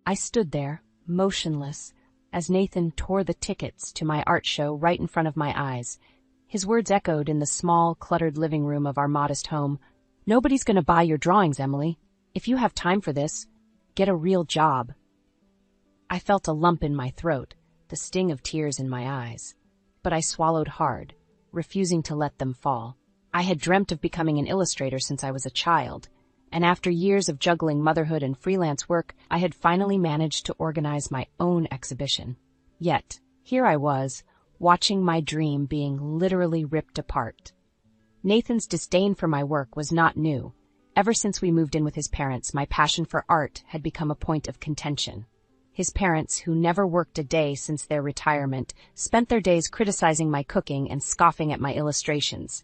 I stood there, motionless, as Nathan tore the tickets to my art show right in front of my eyes. His words echoed in the small, cluttered living room of our modest home. "Nobody's going to buy your drawings, Emily. If you have time for this, get a real job." I felt a lump in my throat, the sting of tears in my eyes. But I swallowed hard, refusing to let them fall. I had dreamt of becoming an illustrator since I was a child, and after years of juggling motherhood and freelance work, I had finally managed to organize my own exhibition. Yet, here I was, watching my dream being literally ripped apart. Nathan's disdain for my work was not new. Ever since we moved in with his parents, my passion for art had become a point of contention. His parents, who never worked a day since their retirement, spent their days criticizing my cooking and scoffing at my illustrations.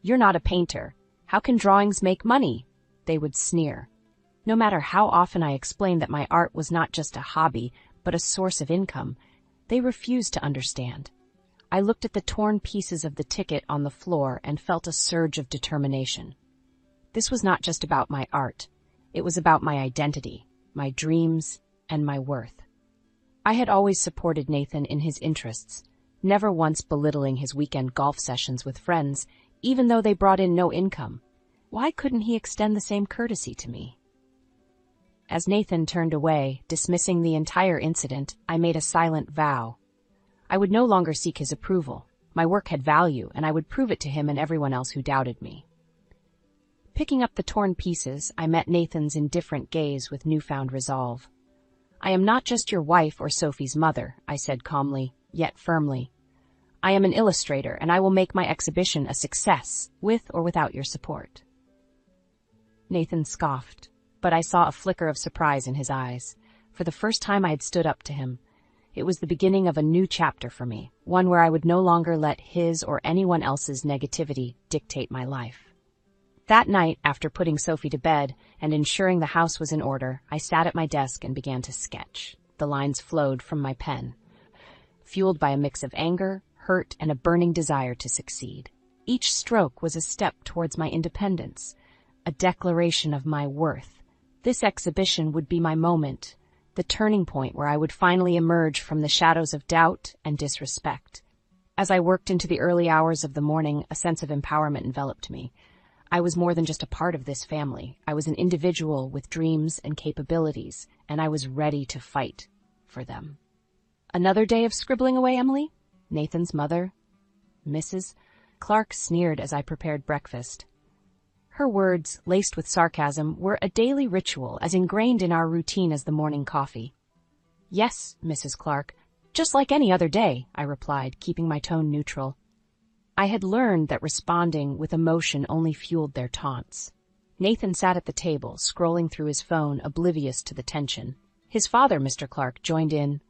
"You're not a painter. How can drawings make money?" they would sneer. No matter how often I explained that my art was not just a hobby, but a source of income, they refused to understand. I looked at the torn pieces of the ticket on the floor and felt a surge of determination. This was not just about my art. It was about my identity, my dreams, and my worth. I had always supported Nathan in his interests, never once belittling his weekend golf sessions with friends, even though they brought in no income. Why couldn't he extend the same courtesy to me? As Nathan turned away, dismissing the entire incident, I made a silent vow. I would no longer seek his approval. My work had value, and I would prove it to him and everyone else who doubted me. Picking up the torn pieces, I met Nathan's indifferent gaze with newfound resolve. "I am not just your wife or Sophie's mother," I said calmly, yet firmly. "I am an illustrator, and I will make my exhibition a success, with or without your support." Nathan scoffed, but I saw a flicker of surprise in his eyes. For the first time I had stood up to him. It was the beginning of a new chapter for me, one where I would no longer let his or anyone else's negativity dictate my life. That night, after putting Sophie to bed and ensuring the house was in order, I sat at my desk and began to sketch. The lines flowed from my pen, fueled by a mix of anger, hurt, and a burning desire to succeed. Each stroke was a step towards my independence, a declaration of my worth. This exhibition would be my moment, the turning point where I would finally emerge from the shadows of doubt and disrespect. As I worked into the early hours of the morning, a sense of empowerment enveloped me. I was more than just a part of this family. I was an individual with dreams and capabilities, and I was ready to fight for them. "Another day of scribbling away, Emily?" Nathan's mother, Mrs. Clark, sneered as I prepared breakfast. Her words, laced with sarcasm, were a daily ritual as ingrained in our routine as the morning coffee. "Yes, Mrs. Clark, just like any other day," I replied, keeping my tone neutral. I had learned that responding with emotion only fueled their taunts. Nathan sat at the table, scrolling through his phone, oblivious to the tension. His father, Mr. Clark, joined in.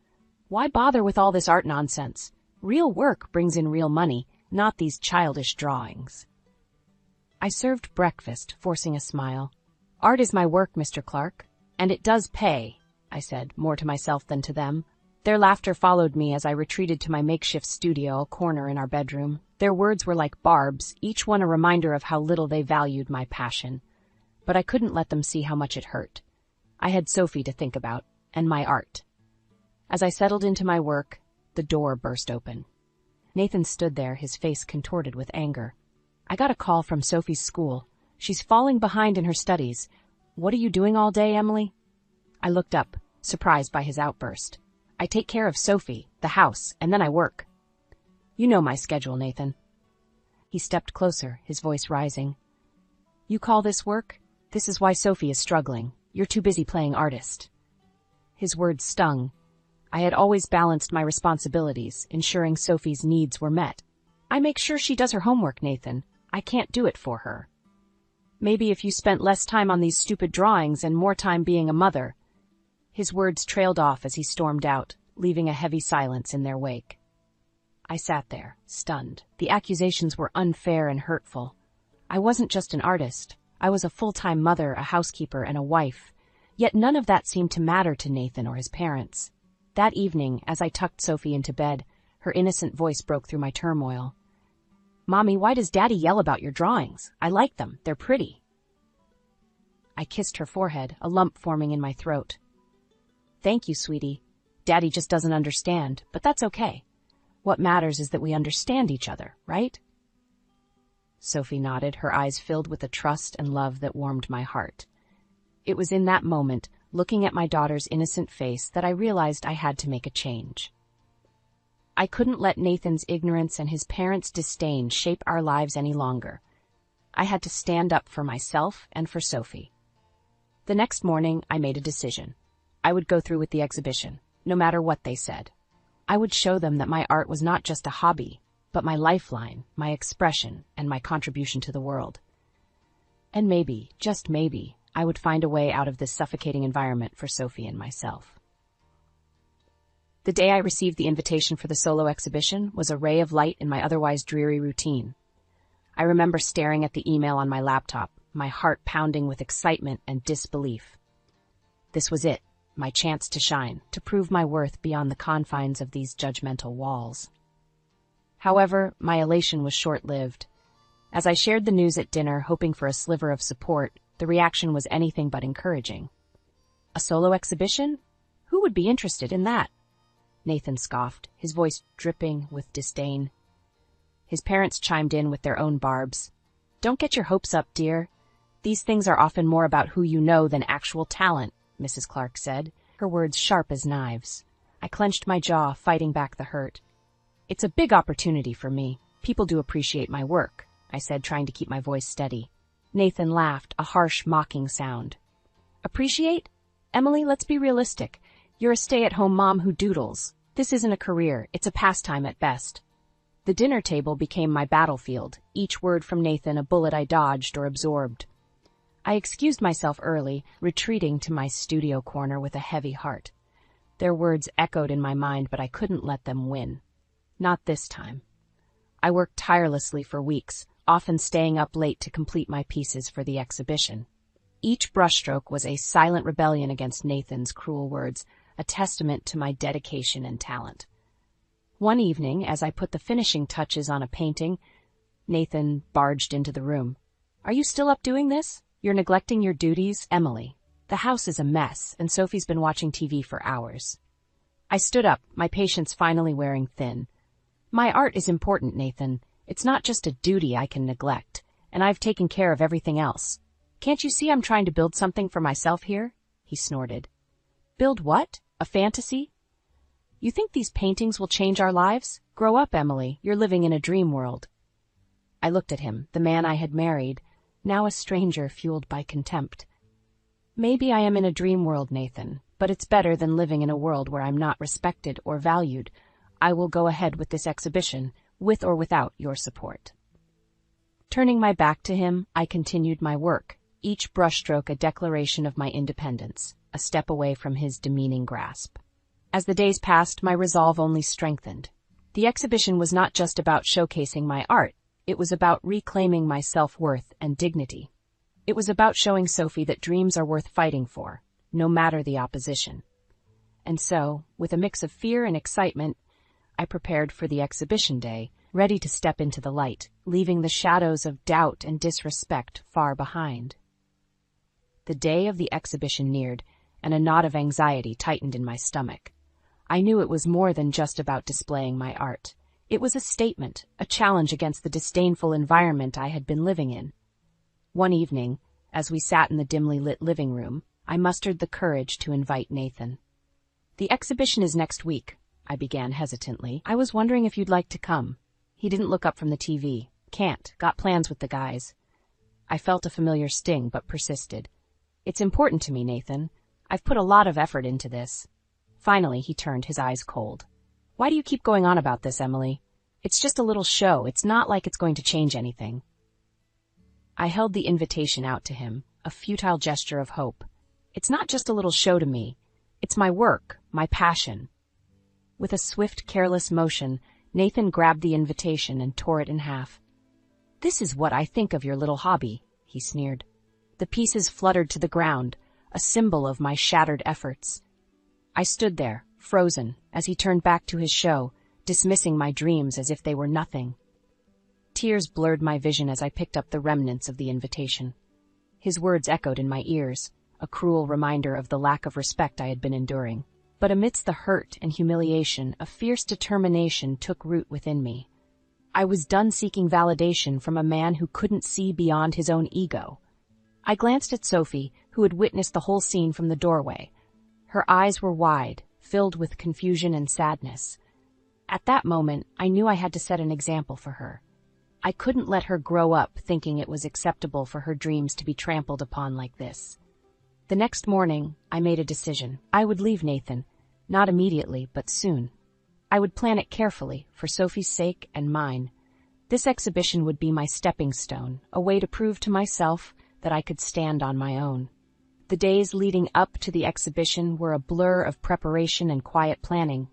"Why bother with all this art nonsense? Real work brings in real money, not these childish drawings." I served breakfast, forcing a smile. "Art is my work, Mr. Clark, and it does pay," I said, more to myself than to them. Their laughter followed me as I retreated to my makeshift studio, a corner in our bedroom. Their words were like barbs, each one a reminder of how little they valued my passion. But I couldn't let them see how much it hurt. I had Sophie to think about, and my art. As I settled into my work, the door burst open. Nathan stood there, his face contorted with anger. "I got a call from Sophie's school. She's falling behind in her studies. What are you doing all day, Emily?" I looked up, surprised by his outburst. "I take care of Sophie, the house, and then I work." "You know my schedule, Nathan." He stepped closer, his voice rising. "You call this work? This is why Sophie is struggling. You're too busy playing artist." His words stung. I had always balanced my responsibilities, ensuring Sophie's needs were met. "I make sure she does her homework, Nathan. I can't do it for her." "Maybe if you spent less time on these stupid drawings and more time being a mother." His words trailed off as he stormed out, leaving a heavy silence in their wake. I sat there, stunned. The accusations were unfair and hurtful. I wasn't just an artist. I was a full-time mother, a housekeeper, and a wife. Yet none of that seemed to matter to Nathan or his parents. That evening, as I tucked Sophie into bed, her innocent voice broke through my turmoil. "Mommy, why does Daddy yell about your drawings? I like them. They're pretty." I kissed her forehead, a lump forming in my throat. Thank you, sweetie. Daddy just doesn't understand, but that's okay. What matters is that we understand each other, right? Sophie nodded, her eyes filled with a trust and love that warmed my heart. It was in that moment, looking at my daughter's innocent face, that I realized I had to make a change. I couldn't let Nathan's ignorance and his parents' disdain shape our lives any longer. I had to stand up for myself and for Sophie. The next morning, I made a decision. I would go through with the exhibition, no matter what they said. I would show them that my art was not just a hobby, but my lifeline, my expression, and my contribution to the world. And maybe, just maybe, I would find a way out of this suffocating environment for Sophie and myself. The day I received the invitation for the solo exhibition was a ray of light in my otherwise dreary routine. I remember staring at the email on my laptop, my heart pounding with excitement and disbelief. This was it, my chance to shine, to prove my worth beyond the confines of these judgmental walls. However, my elation was short-lived. As I shared the news at dinner, hoping for a sliver of support, the reaction was anything but encouraging. A solo exhibition? Who would be interested in that? Nathan scoffed, his voice dripping with disdain. His parents chimed in with their own barbs. Don't get your hopes up, dear. These things are often more about who you know than actual talent, Mrs. Clark said, her words sharp as knives. I clenched my jaw, fighting back the hurt. It's a big opportunity for me. People do appreciate my work, I said, trying to keep my voice steady. Nathan laughed, a harsh, mocking sound. Appreciate? Emily, let's be realistic. You're a stay-at-home mom who doodles. This isn't a career, it's a pastime at best. The dinner table became my battlefield, each word from Nathan a bullet I dodged or absorbed. I excused myself early, retreating to my studio corner with a heavy heart. Their words echoed in my mind, but I couldn't let them win. Not this time. I worked tirelessly for weeks, often staying up late to complete my pieces for the exhibition. Each brushstroke was a silent rebellion against Nathan's cruel words, a testament to my dedication and talent. One evening, as I put the finishing touches on a painting, Nathan barged into the room. Are you still up doing this? You're neglecting your duties, Emily. The house is a mess, and Sophie's been watching TV for hours. I stood up, my patience finally wearing thin. My art is important, Nathan. It's not just a duty I can neglect, and I've taken care of everything else. Can't you see I'm trying to build something for myself here? He snorted. Build what? A fantasy? You think these paintings will change our lives? Grow up, Emily. You're living in a dream world. I looked at him, the man I had married, now a stranger fueled by contempt. Maybe I am in a dream world, Nathan, but it's better than living in a world where I'm not respected or valued. I will go ahead with this exhibition, with or without your support. Turning my back to him, I continued my work, each brushstroke a declaration of my independence, a step away from his demeaning grasp. As the days passed, my resolve only strengthened. The exhibition was not just about showcasing my art. It was about reclaiming my self-worth and dignity. It was about showing Sophie that dreams are worth fighting for, no matter the opposition. And so, with a mix of fear and excitement, I prepared for the exhibition day, ready to step into the light, leaving the shadows of doubt and disrespect far behind. The day of the exhibition neared, and a knot of anxiety tightened in my stomach. I knew it was more than just about displaying my art. It was a statement, a challenge against the disdainful environment I had been living in. One evening, as we sat in the dimly lit living room, I mustered the courage to invite Nathan. The exhibition is next week, I began hesitantly. I was wondering if you'd like to come. He didn't look up from the TV. Can't. Got plans with the guys. I felt a familiar sting, but persisted. It's important to me, Nathan. I've put a lot of effort into this. Finally, he turned, his eyes cold. Why do you keep going on about this, Emily? It's just a little show. It's not like it's going to change anything. I held the invitation out to him, a futile gesture of hope. It's not just a little show to me. It's my work, my passion. With a swift, careless motion, Nathan grabbed the invitation and tore it in half. This is what I think of your little hobby, he sneered. The pieces fluttered to the ground, a symbol of my shattered efforts. I stood there, frozen, as he turned back to his show, dismissing my dreams as if they were nothing. Tears blurred my vision as I picked up the remnants of the invitation. His words echoed in my ears, a cruel reminder of the lack of respect I had been enduring. But amidst the hurt and humiliation, a fierce determination took root within me. I was done seeking validation from a man who couldn't see beyond his own ego. I glanced at Sophie, who had witnessed the whole scene from the doorway. Her eyes were wide, filled with confusion and sadness. At that moment, I knew I had to set an example for her. I couldn't let her grow up thinking it was acceptable for her dreams to be trampled upon like this. The next morning, I made a decision. I would leave Nathan, not immediately, but soon. I would plan it carefully, for Sophie's sake and mine. This exhibition would be my stepping stone, a way to prove to myself that I could stand on my own. The days leading up to the exhibition were a blur of preparation and quiet planning.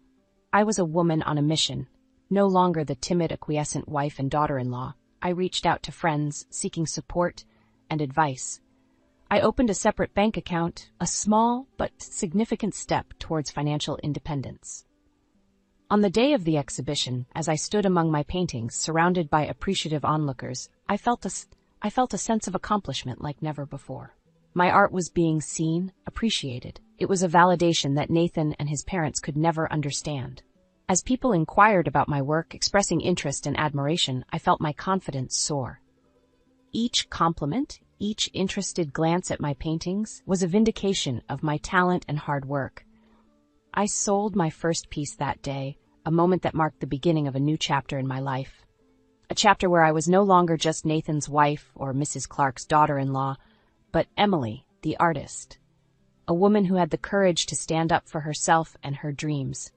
I was a woman on a mission, no longer the timid, acquiescent wife and daughter-in-law. I reached out to friends, seeking support and advice. I opened a separate bank account, a small but significant step towards financial independence. On the day of the exhibition, as I stood among my paintings, surrounded by appreciative onlookers, I felt a sense of accomplishment like never before. My art was being seen, appreciated. It was a validation that Nathan and his parents could never understand. As people inquired about my work, expressing interest and admiration, I felt my confidence soar. Each compliment, each interested glance at my paintings, was a vindication of my talent and hard work. I sold my first piece that day, a moment that marked the beginning of a new chapter in my life. A chapter where I was no longer just Nathan's wife or Mrs. Clark's daughter-in-law, but Emily, the artist, a woman who had the courage to stand up for herself and her dreams.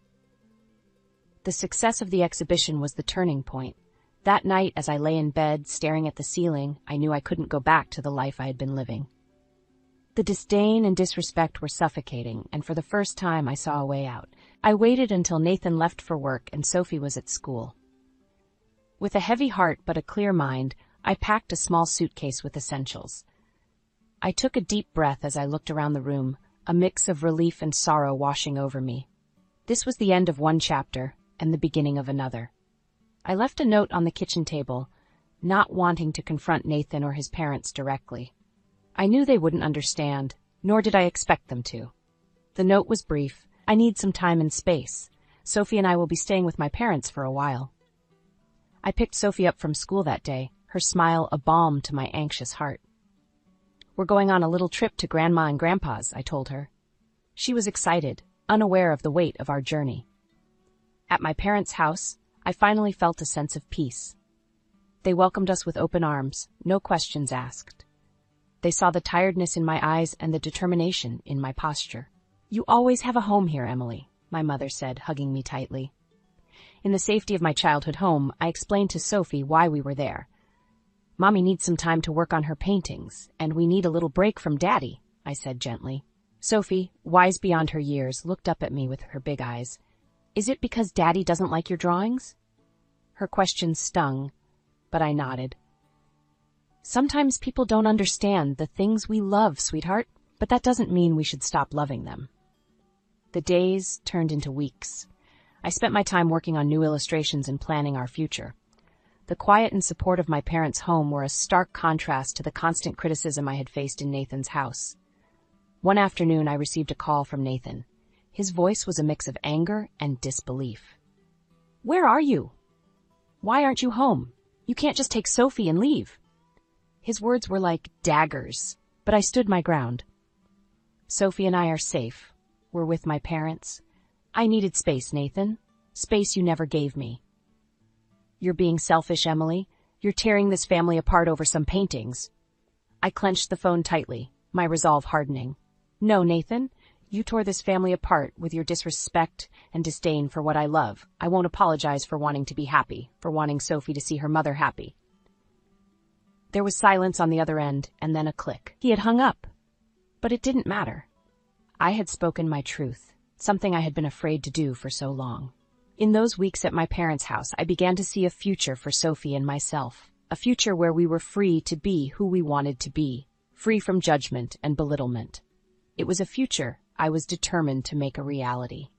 The success of the exhibition was the turning point. That night, as I lay in bed, staring at the ceiling, I knew I couldn't go back to the life I had been living. The disdain and disrespect were suffocating, and for the first time I saw a way out. I waited until Nathan left for work and Sophie was at school. With a heavy heart but a clear mind, I packed a small suitcase with essentials. I took a deep breath as I looked around the room, a mix of relief and sorrow washing over me. This was the end of one chapter and the beginning of another. I left a note on the kitchen table, not wanting to confront Nathan or his parents directly. I knew they wouldn't understand, nor did I expect them to. The note was brief. I need some time and space. Sophie and I will be staying with my parents for a while. I picked Sophie up from school that day, her smile a balm to my anxious heart. We're going on a little trip to Grandma and Grandpa's, I told her. She was excited, unaware of the weight of our journey. At my parents' house, I finally felt a sense of peace. They welcomed us with open arms, no questions asked. They saw the tiredness in my eyes and the determination in my posture. You always have a home here, Emily, my mother said, hugging me tightly. In the safety of my childhood home, I explained to Sophie why we were there. Mommy needs some time to work on her paintings, and we need a little break from Daddy, I said gently. Sophie, wise beyond her years, looked up at me with her big eyes. Is it because Daddy doesn't like your drawings? Her question stung, but I nodded. Sometimes people don't understand the things we love, sweetheart, but that doesn't mean we should stop loving them. The days turned into weeks. I spent my time working on new illustrations and planning our future. The quiet and support of my parents' home were a stark contrast to the constant criticism I had faced in Nathan's house. One afternoon, I received a call from Nathan. His voice was a mix of anger and disbelief. Where are you? Why aren't you home? You can't just take Sophie and leave. His words were like daggers, but I stood my ground. Sophie and I are safe. We're with my parents. I needed space, Nathan. Space you never gave me. You're being selfish, Emily. You're tearing this family apart over some paintings. I clenched the phone tightly, my resolve hardening. No, Nathan. You tore this family apart with your disrespect and disdain for what I love. I won't apologize for wanting to be happy, for wanting Sophie to see her mother happy. There was silence on the other end, and then a click. He had hung up. But it didn't matter. I had spoken my truth, something I had been afraid to do for so long. In those weeks at my parents' house, I began to see a future for Sophie and myself, a future where we were free to be who we wanted to be, free from judgment and belittlement. It was a future I was determined to make a reality.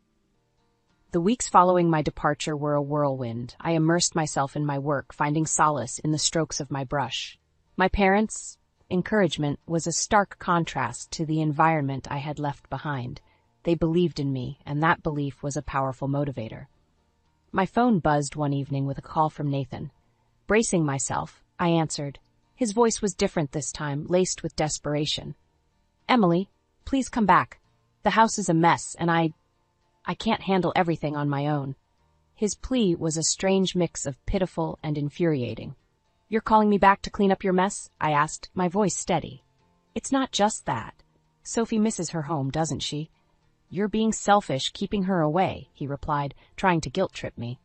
The weeks following my departure were a whirlwind. I immersed myself in my work, finding solace in the strokes of my brush. My parents' encouragement was a stark contrast to the environment I had left behind. They believed in me, and that belief was a powerful motivator. My phone buzzed one evening with a call from Nathan. Bracing myself, I answered. His voice was different this time, laced with desperation. "Emily, please come back. The house is a mess, and I can't handle everything on my own." His plea was a strange mix of pitiful and infuriating. "You're calling me back to clean up your mess?" I asked, my voice steady. "It's not just that. Sophie misses her home, doesn't she?" "You're being selfish, keeping her away," he replied, trying to guilt-trip me.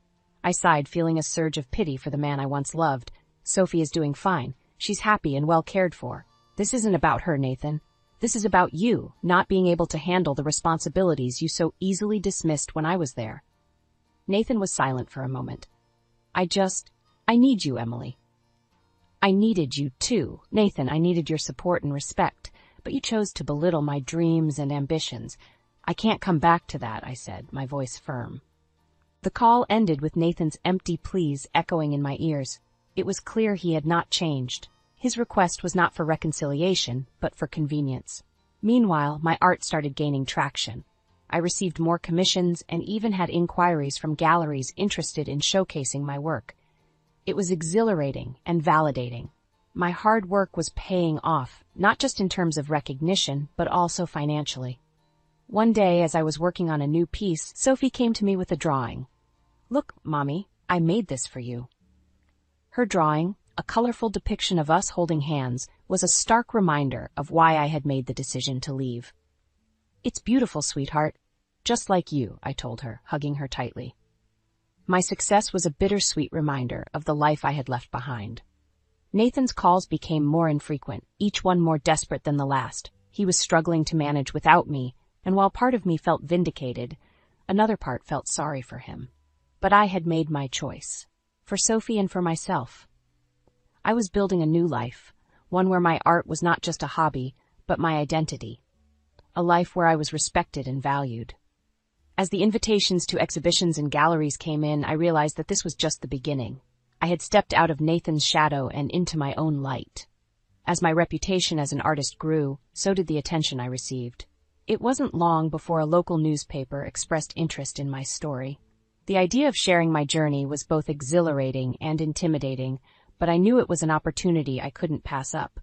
I sighed, feeling a surge of pity for the man I once loved. "Sophie is doing fine. She's happy and well cared for. This isn't about her, Nathan. This is about you, not being able to handle the responsibilities you so easily dismissed when I was there." Nathan was silent for a moment. I need you, Emily." "I needed you too. Nathan, I needed your support and respect, but you chose to belittle my dreams and ambitions. I can't come back to that," I said, my voice firm. The call ended with Nathan's empty pleas echoing in my ears. It was clear he had not changed. His request was not for reconciliation, but for convenience. Meanwhile, my art started gaining traction. I received more commissions and even had inquiries from galleries interested in showcasing my work. It was exhilarating and validating. My hard work was paying off, not just in terms of recognition, but also financially. One day, as I was working on a new piece, Sophie came to me with a drawing. "Look, Mommy, I made this for you." Her drawing, a colorful depiction of us holding hands, was a stark reminder of why I had made the decision to leave. "It's beautiful, sweetheart. Just like you," I told her, hugging her tightly. My success was a bittersweet reminder of the life I had left behind. Nathan's calls became more infrequent, each one more desperate than the last. He was struggling to manage without me, and while part of me felt vindicated, another part felt sorry for him. But I had made my choice, for Sophie and for myself. I was building a new life, one where my art was not just a hobby, but my identity. A life where I was respected and valued. As the invitations to exhibitions and galleries came in, I realized that this was just the beginning. I had stepped out of Nathan's shadow and into my own light. As my reputation as an artist grew, so did the attention I received. It wasn't long before a local newspaper expressed interest in my story. The idea of sharing my journey was both exhilarating and intimidating, but I knew it was an opportunity I couldn't pass up.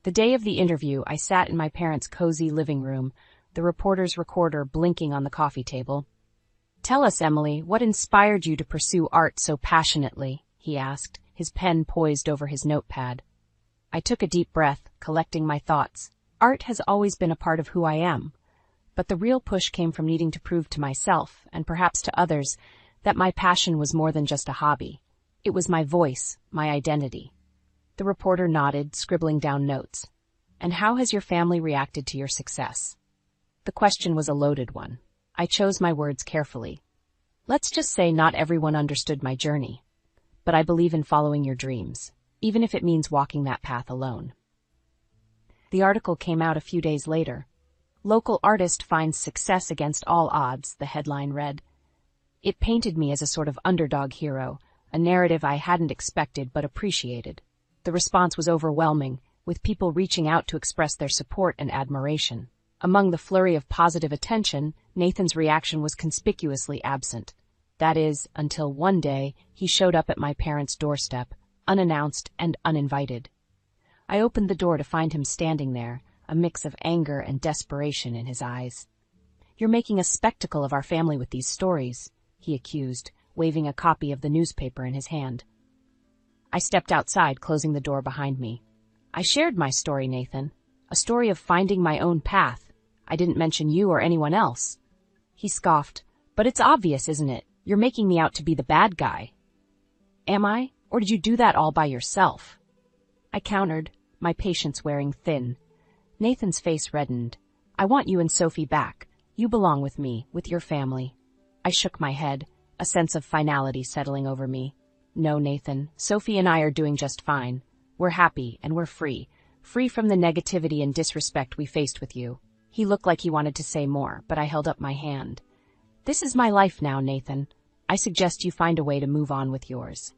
The day of the interview, I sat in my parents' cozy living room, the reporter's recorder blinking on the coffee table. "Tell us, Emily, what inspired you to pursue art so passionately?" he asked, his pen poised over his notepad. I took a deep breath, collecting my thoughts. Art has always been a part of who I am, but the real push came from needing to prove to myself, and perhaps to others, that my passion was more than just a hobby. It was my voice, my identity. The reporter nodded, scribbling down notes. "And how has your family reacted to your success?" The question was a loaded one. I chose my words carefully. "Let's just say not everyone understood my journey. But I believe in following your dreams, even if it means walking that path alone." The article came out a few days later. "Local artist finds success against all odds," the headline read. It painted me as a sort of underdog hero, a narrative I hadn't expected but appreciated. The response was overwhelming, with people reaching out to express their support and admiration. Among the flurry of positive attention, Nathan's reaction was conspicuously absent. That is, until one day he showed up at my parents' doorstep, unannounced and uninvited. I opened the door to find him standing there, a mix of anger and desperation in his eyes. "You're making a spectacle of our family with these stories," he accused, waving a copy of the newspaper in his hand. I stepped outside, closing the door behind me. "I shared my story, Nathan. A story of finding my own path. I didn't mention you or anyone else." He scoffed. "But it's obvious, isn't it? You're making me out to be the bad guy." "Am I? Or did you do that all by yourself?" I countered, my patience wearing thin. Nathan's face reddened. "I want you and Sophie back. You belong with me, with your family." I shook my head, a sense of finality settling over me. "No, Nathan, Sophie and I are doing just fine. We're happy and we're free from the negativity and disrespect we faced with you." He looked like he wanted to say more, but I held up my hand. "This is my life now, Nathan. I suggest you find a way to move on with yours."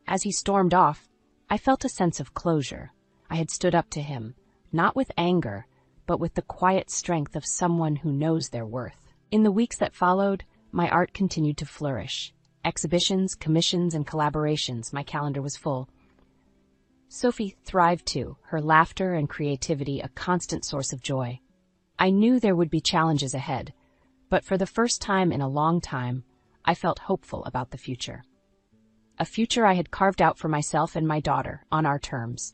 As he stormed off, I felt a sense of closure. I had stood up to him, not with anger, but with the quiet strength of someone who knows their worth. In the weeks that followed, my art continued to flourish. Exhibitions, commissions, and collaborations, my calendar was full. Sophie thrived too, her laughter and creativity a constant source of joy. I knew there would be challenges ahead, but for the first time in a long time, I felt hopeful about the future. A future I had carved out for myself and my daughter on our terms.